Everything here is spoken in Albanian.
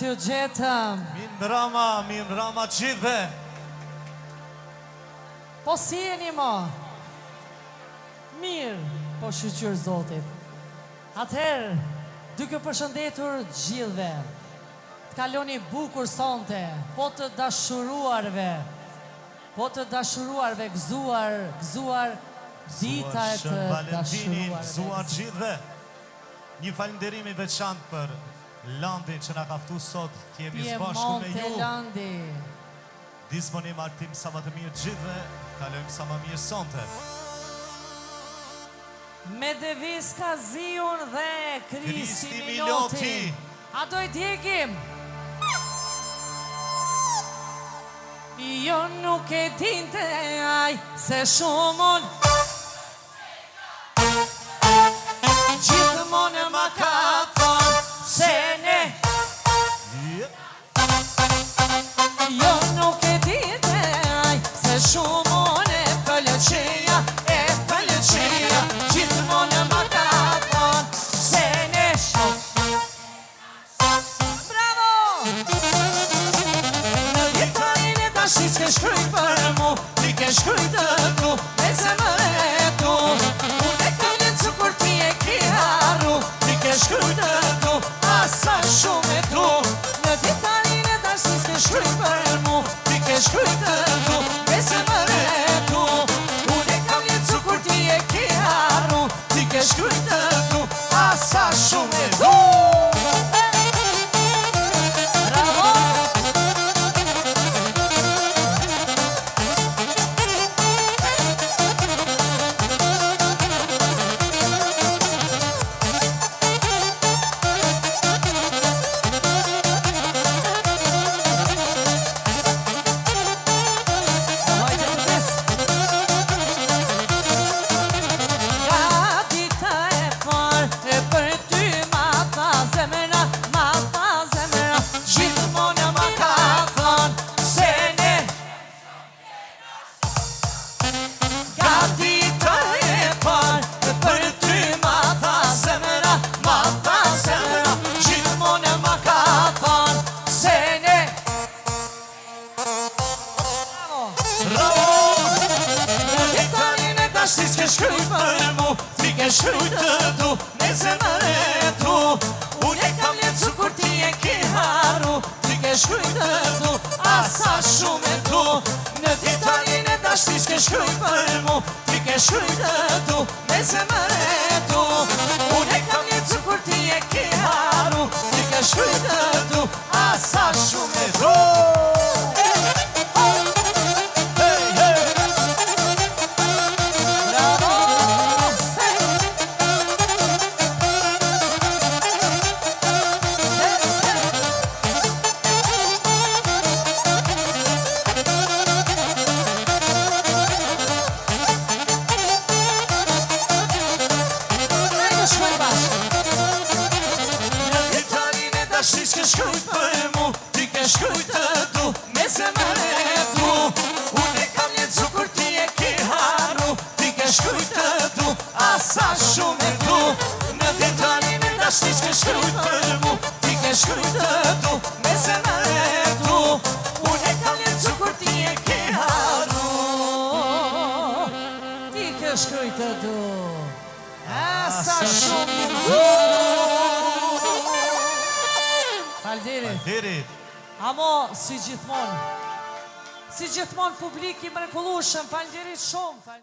si u gjetëm. Mirë mbrëma gjithve. Po si jeni mo? Mirë, po shqyqyrë Zotit. Atëherë, duke përshëndetur gjithve, të kaloni bukur sonte, po të dashuruarve, gëzuar dita e të dashuruarve. Gëzuar gjithve. Një falenderim i veçantë për Landi që na ka ftu sot të jemi së bashku me ju. Landi. Disponim artim sa më të mirë gjithve, kalojmë sa më mirë sonte. Me deviz ka ziun dhe Kristi Miloti. A do I djegim? Jo nuk e dinte aj se shumon gjithmonë ma ka thonë se ne. Jo nuk e dinte aj se shumon e pëlqeja, gjithmonë ma ka thonë se ne. Bravo! Në vjetarin e dashnis ke shkryt për mu, ti ke shkryt të tu, me zemër e tu. Unë e kam një cukur ti e ki haru, ti ke shkryt të tu, asa shumë e tu. Në vjetarin e dashnis ke shkryt për mu, ti ke shkryt të tu, me zemër e tu. Unë e kam një cukur ti e ki haru, ti ke shkryt të tu, asa shumë e tu. Dashnis ke shkryt për mu, ti ke shkryt të tu, me zemër e tu. Unë e kam një cukur ti e ki haru, ti ke shkryt të tu, asa shumë e tu. Në ditarin e dashnis ke shkryt për mu, ti ke shkryt të tu, me zemër e tu. Unë e kam një cukur ti e ki haru, ti ke shkryt të tu, asa shumë e tu. Dashnis ke shkryt për mu, ti ke shkryt të tu, me zemër e tu. Unë e kam një cukur ti e ki haru, ti ke shkryt të tu, asa shumë e tu. Në ditarin e dashnis ke shkryt për mu, ti ke shkryt të tu, me zemër e tu. Unë e kam një cukur ti e ki haru, ti ke shkryt të tu, asa shumë e tu. Falderit. Amo, si gjithmonë publik I mrekullueshëm, falderit shumë.